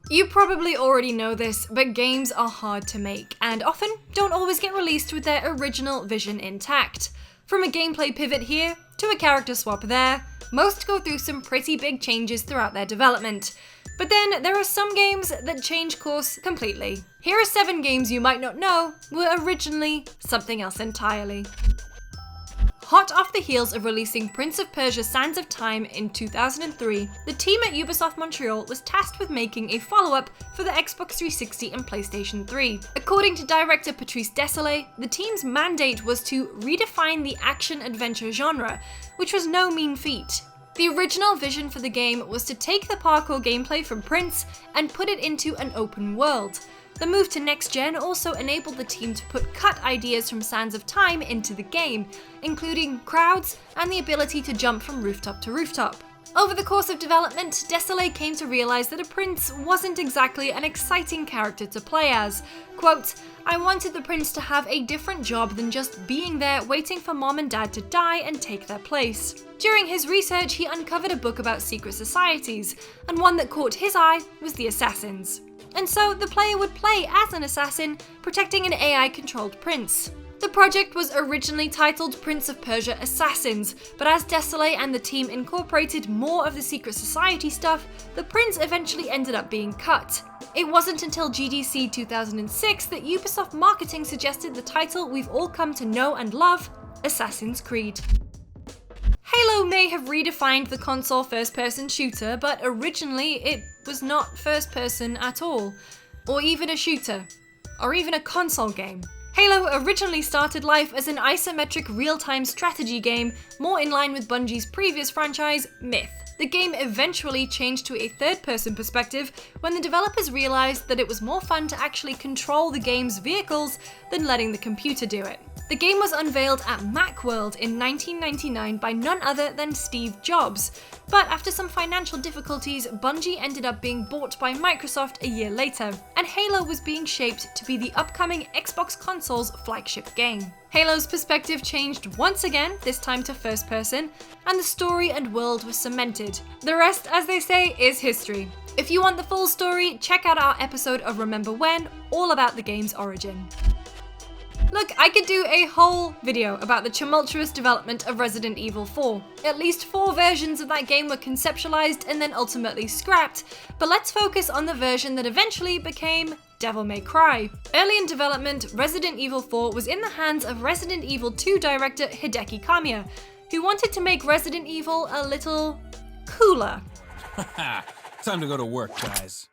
You probably already know this, but games are hard to make, and often don't always get released with their original vision intact. From a gameplay pivot here, to a character swap there, most go through some pretty big changes throughout their development. But then there are some games that change course completely. Here are 7 games you might not know were originally something else entirely. Hot off the heels of releasing Prince of Persia: Sands of Time in 2003, the team at Ubisoft Montreal was tasked with making a follow-up for the Xbox 360 and PlayStation 3. According to director Patrice Désilets, the team's mandate was to redefine the action-adventure genre, which was no mean feat. The original vision for the game was to take the parkour gameplay from Prince and put it into an open world. The move to next gen also enabled the team to put cut ideas from Sands of Time into the game, including crowds and the ability to jump from rooftop to rooftop. Over the course of development, Désilets came to realize that a prince wasn't exactly an exciting character to play as. Quote, "I wanted the prince to have a different job than just being there waiting for mom and dad to die and take their place." During his research, he uncovered a book about secret societies, and one that caught his eye was the Assassins. And so the player would play as an assassin, protecting an AI-controlled prince. The project was originally titled Prince of Persia: Assassins, but as Désilets and the team incorporated more of the secret society stuff, the prince eventually ended up being cut. It wasn't until GDC 2006 that Ubisoft marketing suggested the title we've all come to know and love, Assassin's Creed. Halo may have redefined the console first-person shooter, but originally it was not first-person at all, or even a shooter, or even a console game. Halo originally started life as an isometric real-time strategy game, more in line with Bungie's previous franchise, Myth. The game eventually changed to a third-person perspective when the developers realized that it was more fun to actually control the game's vehicles than letting the computer do it. The game was unveiled at Macworld in 1999 by none other than Steve Jobs, but after some financial difficulties, Bungie ended up being bought by Microsoft a year later, and Halo was being shaped to be the upcoming Xbox console's flagship game. Halo's perspective changed once again, this time to first person, and the story and world was cemented. The rest, as they say, is history. If you want the full story, check out our episode of Remember When, all about the game's origin. Look, I could do a whole video about the tumultuous development of Resident Evil 4. At least 4 versions of that game were conceptualized and then ultimately scrapped, but let's focus on the version that eventually became Devil May Cry. Early in development, Resident Evil 4 was in the hands of Resident Evil 2 director Hideki Kamiya, who wanted to make Resident Evil a little cooler. Time to go to work, guys.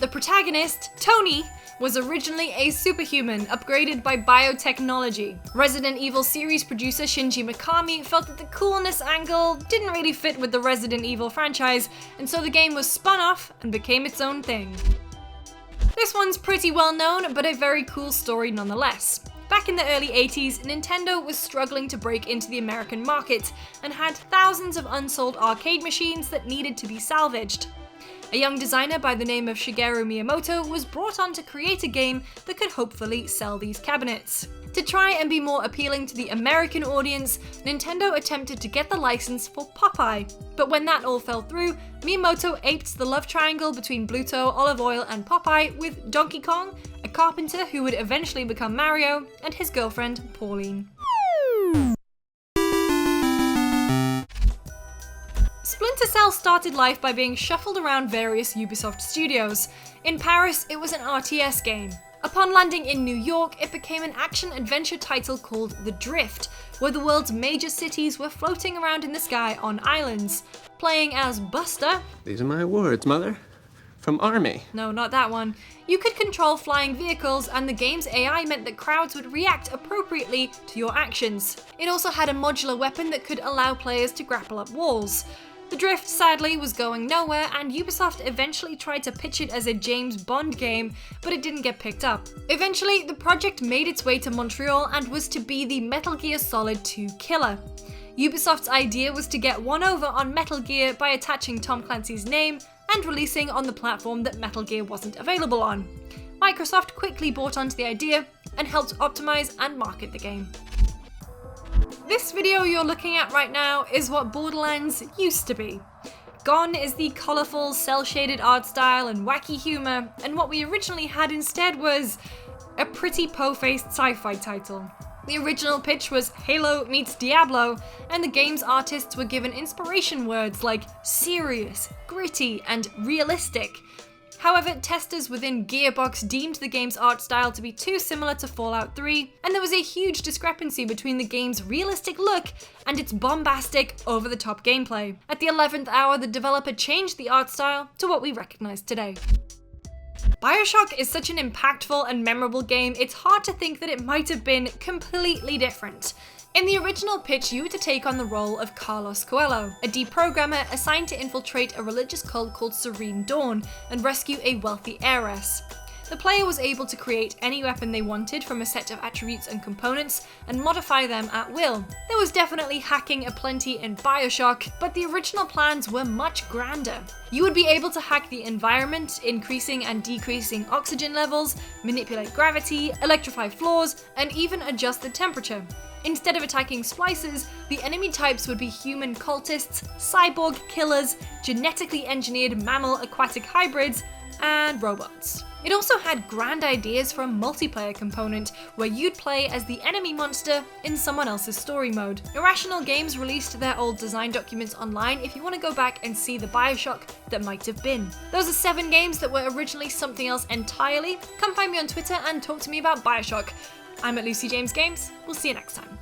The protagonist, Tony, was originally a superhuman upgraded by biotechnology. Resident Evil series producer Shinji Mikami felt that the coolness angle didn't really fit with the Resident Evil franchise, and so the game was spun off and became its own thing. This one's pretty well known, but a very cool story nonetheless. Back in the early 80s, Nintendo was struggling to break into the American market and had thousands of unsold arcade machines that needed to be salvaged. A young designer by the name of Shigeru Miyamoto was brought on to create a game that could hopefully sell these cabinets. To try and be more appealing to the American audience, Nintendo attempted to get the license for Popeye. But when that all fell through, Miyamoto aped the love triangle between Bluto, Olive Oil, and Popeye with Donkey Kong, a carpenter who would eventually become Mario, and his girlfriend, Pauline. Splinter Cell started life by being shuffled around various Ubisoft studios. In Paris, it was an RTS game. Upon landing in New York, it became an action-adventure title called The Drift, where the world's major cities were floating around in the sky on islands. Playing as Buster... These are my words, Mother. From Army. No, not that one. You could control flying vehicles, and the game's AI meant that crowds would react appropriately to your actions. It also had a modular weapon that could allow players to grapple up walls. The Drift, sadly, was going nowhere, and Ubisoft eventually tried to pitch it as a James Bond game, but it didn't get picked up. Eventually, the project made its way to Montreal and was to be the Metal Gear Solid 2 killer. Ubisoft's idea was to get one over on Metal Gear by attaching Tom Clancy's name and releasing on the platform that Metal Gear wasn't available on. Microsoft quickly bought onto the idea and helped optimize and market the game. This video you're looking at right now is what Borderlands used to be. Gone is the colourful, cel-shaded art style and wacky humour, and what we originally had instead was a pretty po-faced sci-fi title. The original pitch was Halo meets Diablo, and the game's artists were given inspiration words like serious, gritty, and realistic. However, testers within Gearbox deemed the game's art style to be too similar to Fallout 3, and there was a huge discrepancy between the game's realistic look and its bombastic, over-the-top gameplay. At the 11th hour, the developer changed the art style to what we recognize today. BioShock is such an impactful and memorable game, it's hard to think that it might have been completely different. In the original pitch, you were to take on the role of Carlos Coelho, a deprogrammer assigned to infiltrate a religious cult called Serene Dawn and rescue a wealthy heiress. The player was able to create any weapon they wanted from a set of attributes and components and modify them at will. There was definitely hacking aplenty in BioShock, but the original plans were much grander. You would be able to hack the environment, increasing and decreasing oxygen levels, manipulate gravity, electrify floors, and even adjust the temperature. Instead of attacking splices, the enemy types would be human cultists, cyborg killers, genetically engineered mammal-aquatic hybrids, and robots. It also had grand ideas for a multiplayer component, where you'd play as the enemy monster in someone else's story mode. Irrational Games released their old design documents online if you want to go back and see the BioShock that might have been. Those are 7 games that were originally something else entirely. Come find me on Twitter and talk to me about BioShock. I'm at Lucy James Games. We'll see you next time.